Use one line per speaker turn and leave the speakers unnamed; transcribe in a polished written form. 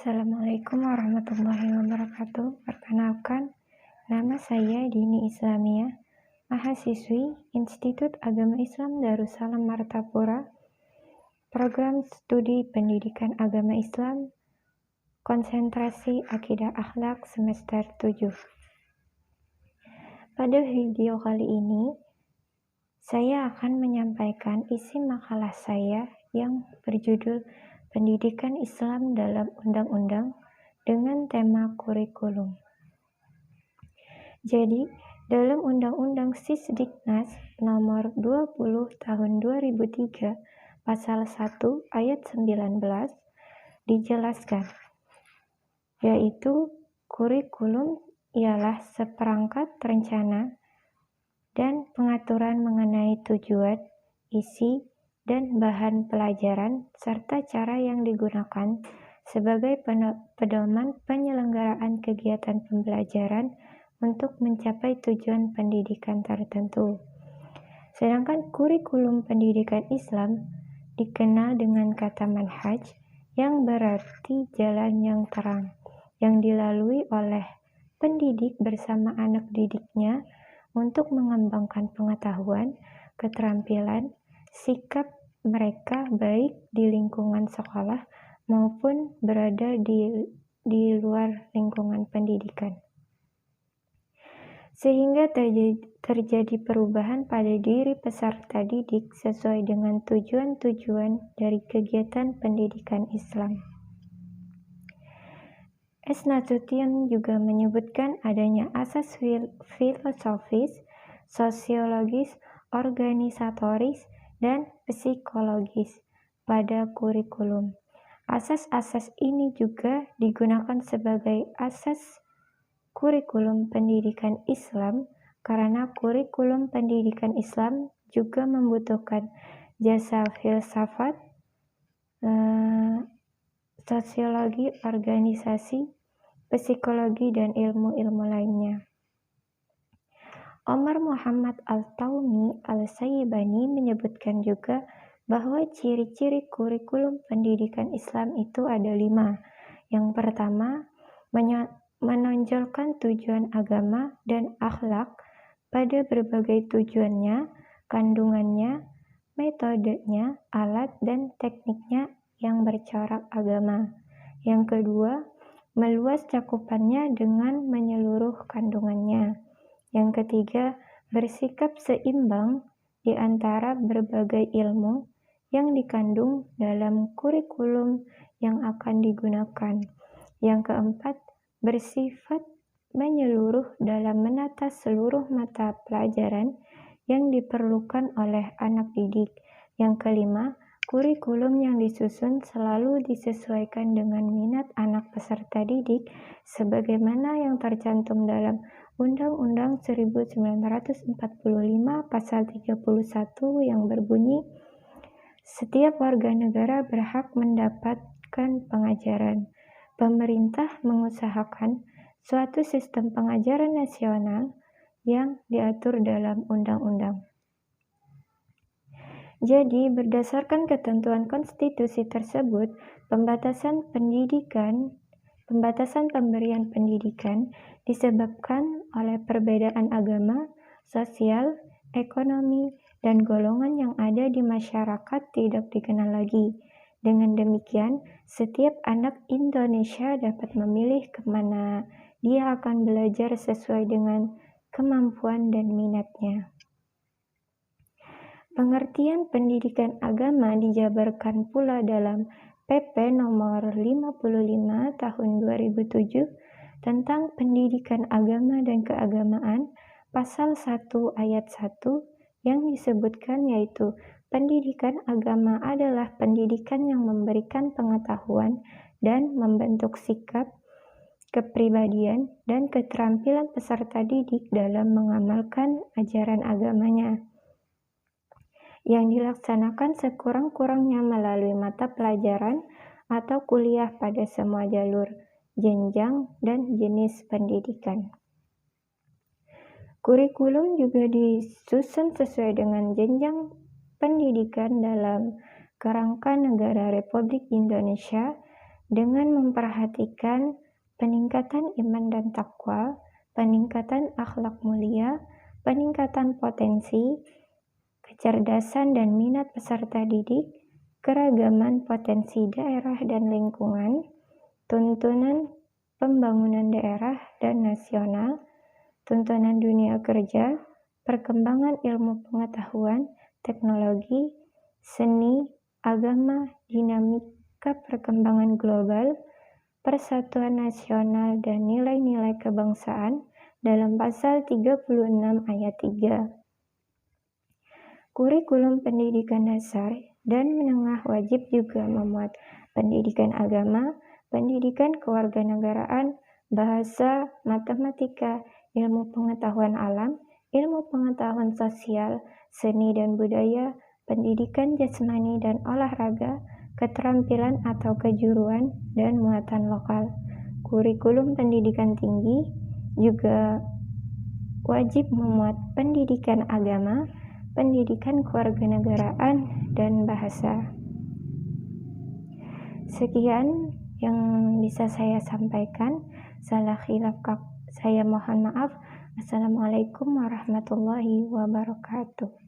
Assalamualaikum warahmatullahi wabarakatuh. Perkenalkan, nama saya Dini Islamia, mahasiswi Institut Agama Islam Darussalam Martapura, Program Studi Pendidikan Agama Islam, Konsentrasi Akidah Akhlak semester 7. Pada video kali ini, saya akan menyampaikan isi makalah saya yang berjudul Pendidikan Islam dalam Undang-Undang dengan tema kurikulum. Jadi, dalam Undang-Undang Sisdiknas nomor 20 tahun 2003 pasal 1 ayat 19 dijelaskan, yaitu kurikulum ialah seperangkat rencana dan pengaturan mengenai tujuan, isi, dan bahan pelajaran serta cara yang digunakan sebagai pedoman penyelenggaraan kegiatan pembelajaran untuk mencapai tujuan pendidikan tertentu. Sedangkan kurikulum pendidikan Islam dikenal dengan kata manhaj, yang berarti jalan yang terang, yang dilalui oleh pendidik bersama anak didiknya untuk mengembangkan pengetahuan, keterampilan, sikap mereka baik di lingkungan sekolah maupun berada di luar lingkungan pendidikan. Sehingga terjadi perubahan pada diri peserta didik sesuai dengan tujuan-tujuan dari kegiatan pendidikan Islam. S. Nasution juga menyebutkan adanya asas filosofis, sosiologis, organisatoris, dan psikologis pada kurikulum. Asas-asas ini juga digunakan sebagai asas kurikulum pendidikan Islam karena kurikulum pendidikan Islam juga membutuhkan jasa filsafat, sosiologi, organisasi, psikologi, dan ilmu-ilmu lainnya. Omar Muhammad Al-Taumi Al-Sayyibani menyebutkan juga bahwa ciri-ciri kurikulum pendidikan Islam itu ada 5. Yang pertama, menonjolkan tujuan agama dan akhlak pada berbagai tujuannya, kandungannya, metodenya, alat dan tekniknya yang bercorak agama. Yang kedua, meluas cakupannya dengan menyeluruh kandungannya. Yang ketiga, bersikap seimbang di antara berbagai ilmu yang dikandung dalam kurikulum yang akan digunakan. Yang keempat, bersifat menyeluruh dalam menata seluruh mata pelajaran yang diperlukan oleh anak didik. Yang kelima, kurikulum yang disusun selalu disesuaikan dengan minat anak peserta didik sebagaimana yang tercantum dalam Undang-Undang 1945 pasal 31 yang berbunyi, setiap warga negara berhak mendapatkan pengajaran. Pemerintah mengusahakan suatu sistem pengajaran nasional yang diatur dalam undang-undang. Jadi, berdasarkan ketentuan konstitusi tersebut, pembatasan pemberian pendidikan disebabkan oleh perbedaan agama, sosial, ekonomi, dan golongan yang ada di masyarakat tidak dikenal lagi. Dengan demikian, setiap anak Indonesia dapat memilih kemana dia akan belajar sesuai dengan kemampuan dan minatnya. Pengertian pendidikan agama dijabarkan pula dalam PP nomor 55 tahun 2007 tentang pendidikan agama dan keagamaan pasal 1 ayat 1 yang disebutkan, yaitu pendidikan agama adalah pendidikan yang memberikan pengetahuan dan membentuk sikap, kepribadian, dan keterampilan peserta didik dalam mengamalkan ajaran agamanya, yang dilaksanakan sekurang-kurangnya melalui mata pelajaran atau kuliah pada semua jalur, jenjang, dan jenis pendidikan. Kurikulum juga disusun sesuai dengan jenjang pendidikan dalam Kerangka Negara Republik Indonesia dengan memperhatikan peningkatan iman dan takwa, peningkatan akhlak mulia, peningkatan potensi, kecerdasan dan minat peserta didik, keragaman potensi daerah dan lingkungan, tuntunan pembangunan daerah dan nasional, tuntunan dunia kerja, perkembangan ilmu pengetahuan, teknologi, seni, agama, dinamika perkembangan global, persatuan nasional dan nilai-nilai kebangsaan dalam pasal 36 ayat 3. Kurikulum pendidikan dasar dan menengah wajib juga memuat pendidikan agama, pendidikan kewarganegaraan, bahasa, matematika, ilmu pengetahuan alam, ilmu pengetahuan sosial, seni dan budaya, pendidikan jasmani dan olahraga, keterampilan atau kejuruan, dan muatan lokal. Kurikulum pendidikan tinggi juga wajib memuat pendidikan agama, pendidikan kewarganegaraan, dan bahasa. Sekian yang bisa saya sampaikan. Salah khilaf saya mohon maaf. Assalamualaikum warahmatullahi wabarakatuh.